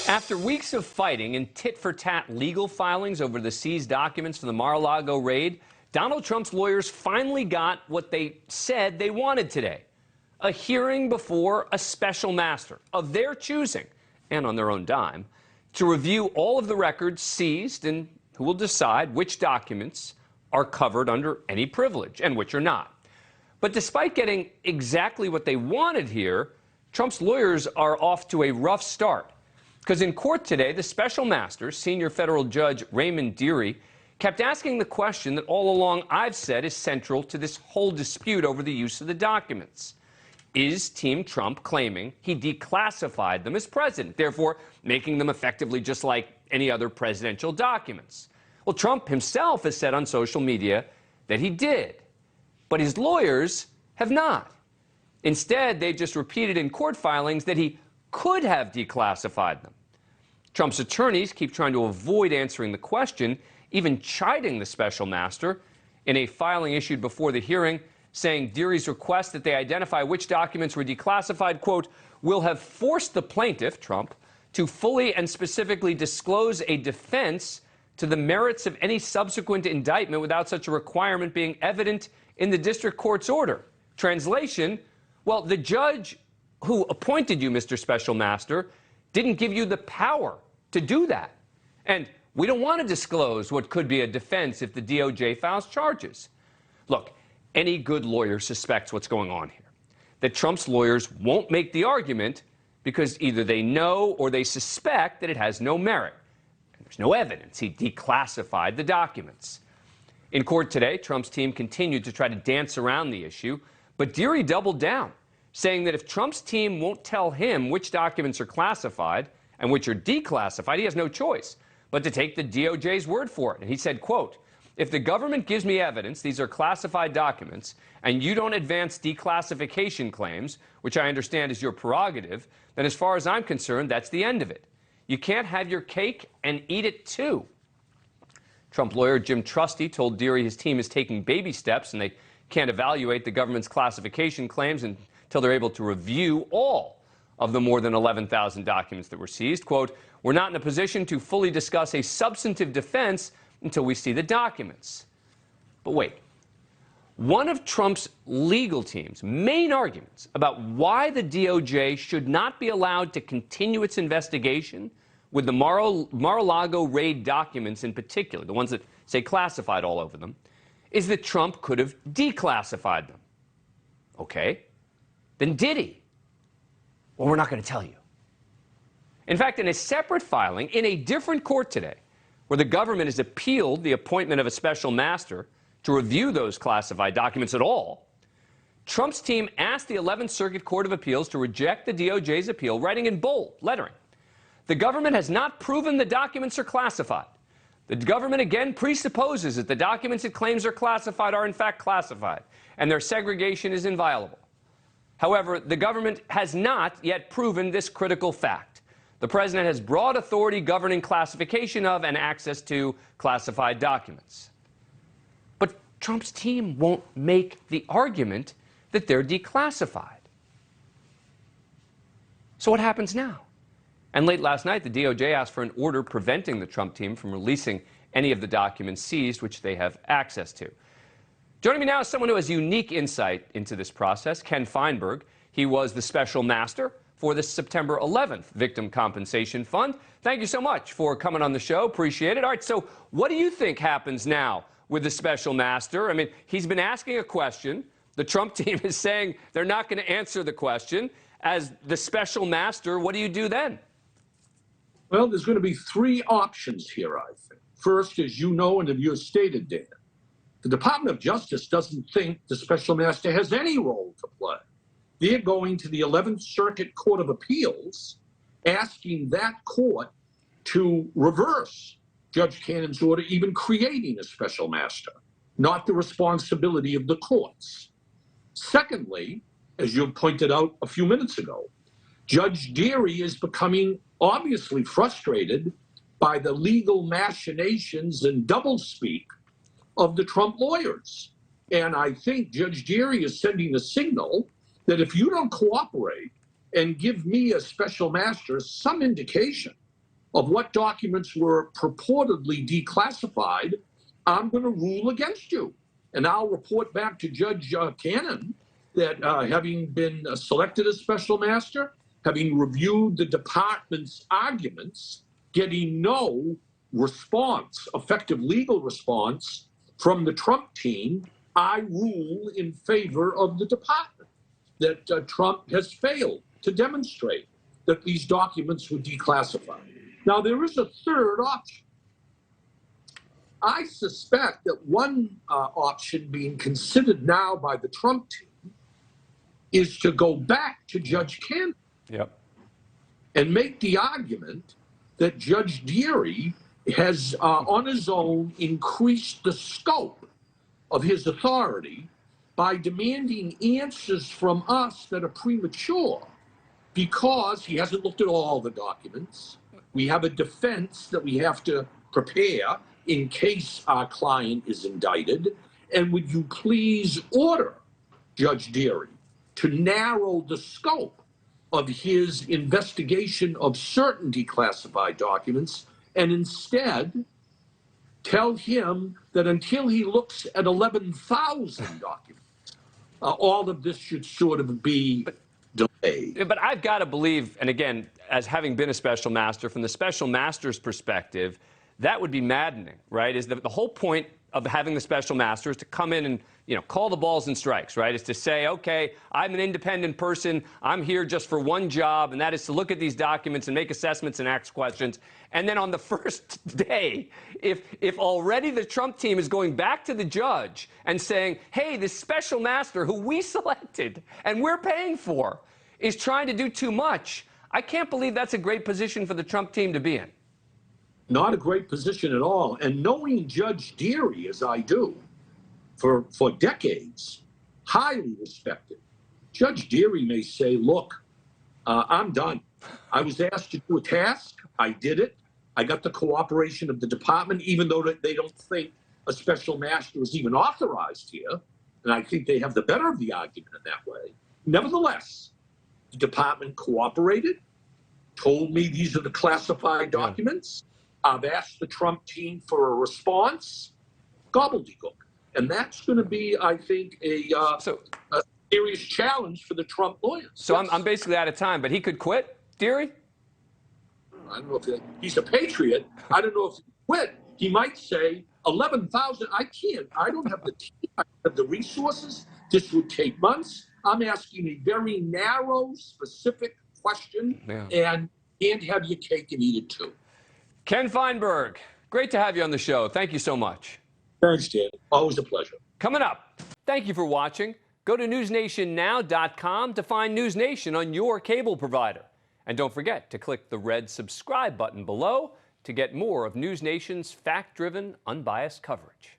After weeks of fighting and tit-for-tat legal filings over the seized documents from the Mar-a-Lago raid, Donald Trump's lawyers finally got what they said they wanted today: a hearing before a special master of their choosing, and on their own dime, to review all of the records seized and who will decide which documents are covered under any privilege and which are not. But despite getting exactly what they wanted here, Trump's lawyers are off to a rough start. Because in court today, the special master, senior federal judge Raymond Dearie, kept asking the question that all along I've said is central to this whole dispute over the use of the documents. Is Team Trump claiming he declassified them as president, therefore making them effectively just like any other presidential documents? Well, Trump himself has said on social media that he did, but his lawyers have not. Instead, they've just repeated in court filings that he could have declassified them. Trump's attorneys keep trying to avoid answering the question, even chiding the special master in a filing issued before the hearing, saying Dearie's request that they identify which documents were declassified, quote, will have forced the plaintiff, Trump, to fully and specifically disclose a defense to the merits of any subsequent indictment without such a requirement being evident in the district court's order. Translation, well, the judge who appointed you, Mr. Special Master, didn't give you the power to do that. And we don't want to disclose what could be a defense if the DOJ files charges. Look, any good lawyer suspects what's going on here, that Trump's lawyers won't make the argument because either they know or they suspect that it has no merit. And there's no evidence he declassified the documents. In court today, Trump's team continued to try to dance around the issue, but Dearie doubled down, saying that if Trump's team won't tell him which documents are classified and which are declassified, he has no choice but to take the DOJ's word for it. And he said, quote, if the government gives me evidence these are classified documents and you don't advance declassification claims, which I understand is your prerogative, then as far as I'm concerned, that's the end of it. You can't have your cake and eat it too. Trump lawyer Jim Trusty told Dearie his team is taking baby steps and they can't evaluate the government's classification claims until they're able to review all of the more than 11,000 documents that were seized. Quote, we're not in a position to fully discuss a substantive defense until we see the documents. But wait, one of Trump's legal team's main arguments about why the DOJ should not be allowed to continue its investigation with the Mar-a-Lago raid documents in particular, the ones that say classified all over them, is that Trump could have declassified them. Okay, then did he? Well, we're not going to tell you. In fact, in a separate filing in a different court today, where the government has appealed the appointment of a special master to review those classified documents at all, Trump's team asked the 11th Circuit Court of Appeals to reject the DOJ's appeal, writing in bold lettering, the government has not proven the documents are classified. The government again presupposes that the documents it claims are classified are in fact classified, and their segregation is inviolable. However, the government has not yet proven this critical fact. The president has broad authority governing classification of and access to classified documents. But Trump's team won't make the argument that they're declassified. So what happens now? And late last night, the DOJ asked for an order preventing the Trump team from releasing any of the documents seized, which they have access to. Joining me now is someone who has unique insight into this process, Ken Feinberg. He was the special master for the September 11th Victim Compensation Fund. Thank you so much for coming on the show. Appreciate it. All right, so what do you think happens now with the special master? I mean, he's been asking a question. The Trump team is saying they're not going to answer the question. As the special master, what do you do then? Well, there's going to be three options here, I think. First, as you know and have you stated, Dan, the Department of Justice doesn't think the special master has any role to play. They're going to the 11th Circuit Court of Appeals, asking that court to reverse Judge Cannon's order, even creating a special master, not the responsibility of the courts. Secondly, as you pointed out a few minutes ago, Judge Dearie is becoming obviously frustrated by the legal machinations and doublespeak of the Trump lawyers. And I think Judge Dearie is sending a signal that if you don't cooperate and give me a special master some indication of what documents were purportedly declassified, I'm going to rule against you. And I'll report back to Judge Cannon that having been selected as special master, having reviewed the department's arguments, getting no response, effective legal response from the Trump team, I rule in favor of the department, that Trump has failed to demonstrate that these documents were declassified. Now, there is a third option. I suspect that one option being considered now by the Trump team is to go back to Judge Cannon and make the argument that Judge Deary has, on his own, increased the scope of his authority by demanding answers from us that are premature because he hasn't looked at all the documents. We have a defense that we have to prepare in case our client is indicted. And would you please order Judge Deary to narrow the scope of his investigation of certain declassified documents and instead tell him that until he looks at 11,000 documents, all of this should sort of be delayed. But I've got to believe, and again, as having been a special master, from the special master's perspective, that would be maddening, right? Is the whole point of having the special master is to come in and, call the balls and strikes, right? Is to say, okay, I'm an independent person. I'm here just for one job, and that is to look at these documents and make assessments and ask questions. And then on the first day, if already the Trump team is going back to the judge and saying, hey, this special master who we selected and we're paying for is trying to do too much, I can't believe that's a great position for the Trump team to be in. Not a great position at all. And knowing Judge Deary, as I do, for decades, highly respected, Judge Deary may say, look, I'm done. I was asked to do a task. I did it. I got the cooperation of the department, even though they don't think a special master is even authorized here. And I think they have the better of the argument in that way. Nevertheless, the department cooperated, told me these are the classified documents. I've asked the Trump team for a response. Gobbledygook. And that's going to be, I think, a serious challenge for the Trump lawyers. So I'm basically out of time, but he could quit, Deary? I don't know if he's a patriot. I don't know if he quit. He might say 11,000. I can't. I don't have the team. I don't have the resources. This would take months. I'm asking a very narrow, specific question, and have your cake and eat it too. Ken Feinberg, great to have you on the show. Thank you so much. Thanks, Dan. Always a pleasure. Coming up, thank you for watching. Go to newsnationnow.com to find NewsNation on your cable provider. And don't forget to click the red subscribe button below to get more of NewsNation's fact-driven, unbiased coverage.